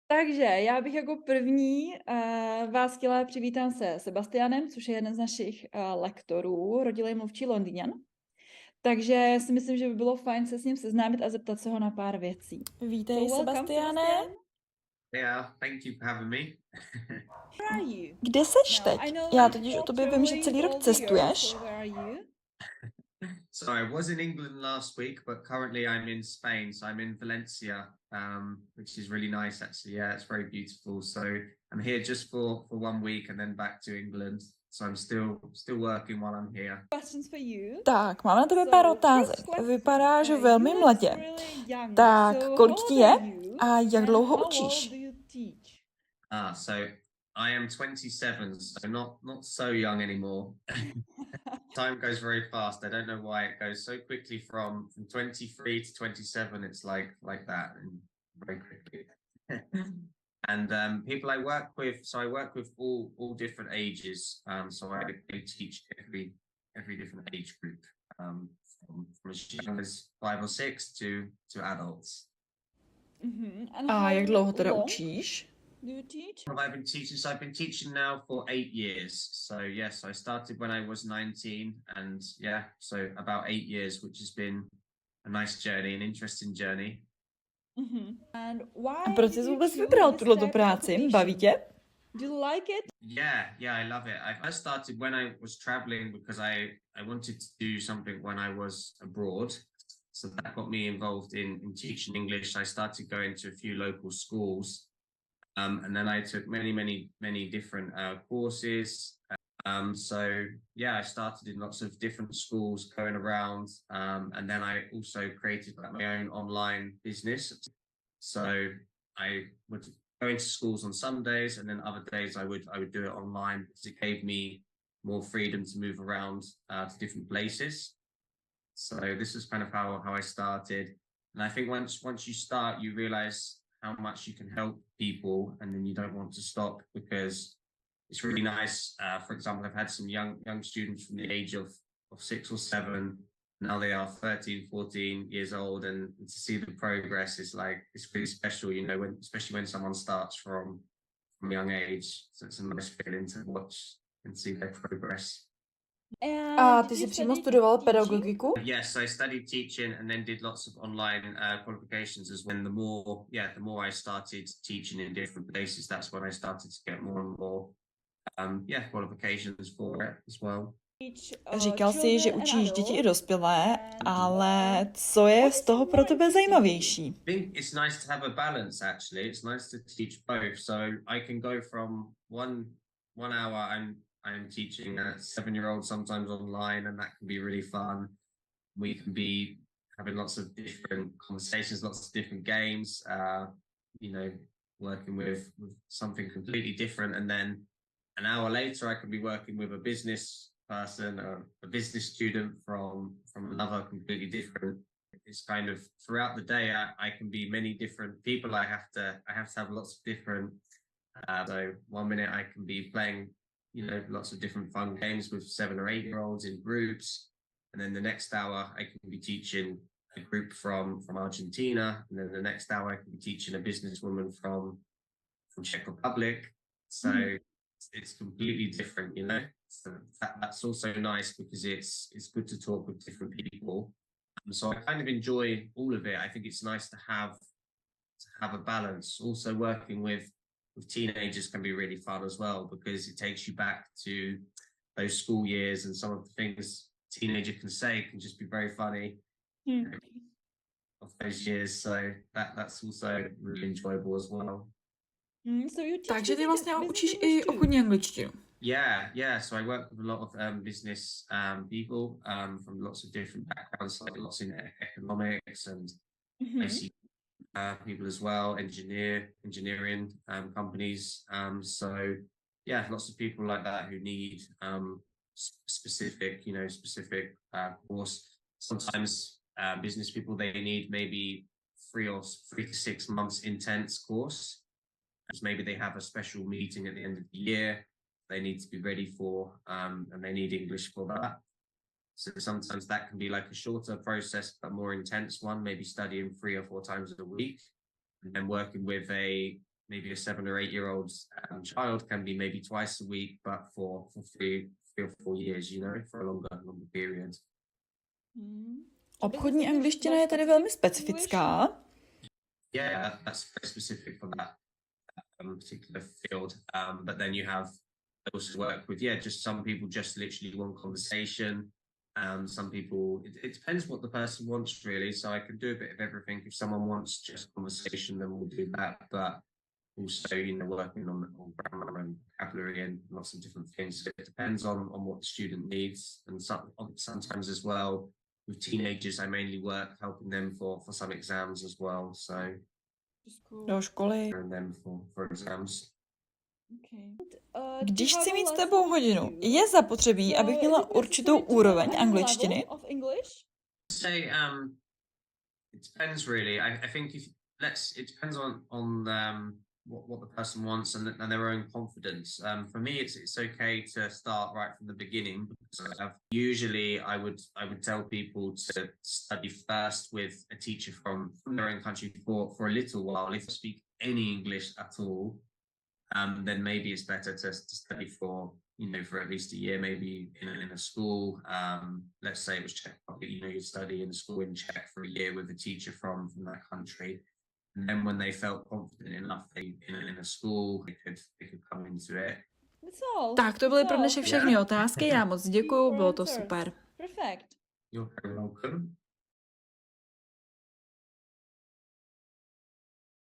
Takže já bych jako první vás chtěla přivítám se Sebastianem, což je jeden z našich lektorů, rodilý mluvčí Londýňan. Takže si myslím, že by bylo fajn se s ním seznámit a zeptat se ho na pár věcí. Vítej, Sebastiane. Yeah, thank you for having me. Where are you? Kde seš teď? Já totiž o tobě vím, že celý rok cestuješ. Where are you? So I was in England last week, but currently I'm in Spain. So I'm in Valencia, which is really nice actually. Yeah, it's very beautiful. So I'm here just for 1 week and then back to England. So I'm still working while I'm here. Questions for you. Tak, mám na tebe pár otázek. Vypadáš velmi mladě. Tak, kolik ti je a jak dlouho učíš? So I am 27, so not so young anymore. Time goes very fast. I don't know why it goes so quickly from 23 to 27. It's like that and very quickly. And people I work with, so I work with all different ages. So I teach every different age group, from as young as 5 or 6 to adults. A jak dlouho teda učíš? Do you teach? I've been teaching now for 8 years. So yes, I started when I was 19, and yeah, so about 8 years, which has been a nice journey, an interesting journey. And why? A proč jsi vůbec vybral tuto práci? Baví tě? Do you like it? Yeah, I love it. I first started when I was traveling because I wanted to do something when I was abroad. So that got me involved in teaching English. I started going to a few local schools. And then I took many different courses. So yeah, I started in lots of different schools going around. And then I also created my own online business. So I would go into schools on some days, and then other days I would do it online because it gave me more freedom to move around to different places. So this is kind of how I started. And I think once you start, you realize how much you can help people, and then you don't want to stop because it's really nice. For example, I've had some young students from the age of 6 or 7. Now they are 13, 14 years old, and to see the progress is it's really special, you know, especially when someone starts from a young age. So it's a nice feeling to watch and see their progress. A ty jsi přímo studoval pedagogiku? Yes, I studied teaching and then did lots of online qualifications as well. The more I started teaching in different places, that's when I started to get more and more qualifications for it as well. Říkal jsi, že učíš děti i dospělé, ale co je z toho pro tebe zajímavější? I think it's nice to have a balance actually. It's nice to teach both. So I can go from one hour I'm teaching a 7-year-old sometimes online, and that can be really fun. We can be having lots of different conversations, lots of different games, working with something completely different. And then an hour later, I can be working with a business person or a business student from another completely different. It's kind of throughout the day, I can be many different people. I have to have lots of different. So 1 minute I can be playing, lots of different fun games with 7 or 8-year-olds in groups. And then the next hour I can be teaching a group from Argentina. And then the next hour I can be teaching a businesswoman from Czech Republic. So it's completely different, So that's also nice because it's good to talk with different people. So I kind of enjoy all of it. I think it's nice to have a balance. Also working with teenagers can be really fun as well because it takes you back to those school years, and some of the things a teenager can say can just be very funny of those years. So that's also really enjoyable as well. Takže ty vlastně učíš i obchodní angličtinu. Yeah. So I work with a lot of business people from lots of different backgrounds, like lots in economics, and I see people as well, engineering companies. So yeah, lots of people like that who need specific course. Sometimes business people, they need maybe 3 to 6 months intense course. Maybe they have a special meeting at the end of the year they need to be ready for, and they need English for that. So sometimes that can be like a shorter process, but more intense one, maybe studying 3 or 4 times a week, and then working with a maybe a 7 or 8-year-old child can be maybe twice a week, but for 3 or 4 years, for a longer period. Obchodní angličtina je tady velmi specifická. Yeah, that's very specific for that particular field. But then you have also work with just some people just literally want conversation. Some people, it depends what the person wants really. So I can do a bit of everything. If someone wants just conversation, then we'll do that. But also, working on grammar and vocabulary and lots of different things. So it depends on what the student needs. And sometimes as well, with teenagers, I mainly work helping them for some exams as well. So do školy. and them for exams. Když chci mít s tebou hodinu, je zapotřebí, abych měla určitou úroveň angličtiny? Say it depends really. I think it depends on what the person wants and their own confidence. For me, it's okay to start right from the beginning because usually I would tell people to study first with a teacher from their own country for a little while. If they speak any English at all, then maybe it's better to study for at least a year, maybe in a school. Let's say it was Czech Republic, you study in a school in Czech for a year with a teacher from that country. And then when they felt confident enough, in a school, they could come into it. Tak to byly pro dnešek všechny otázky, já moc děkuju, bylo to super. Perfect. You're very welcome.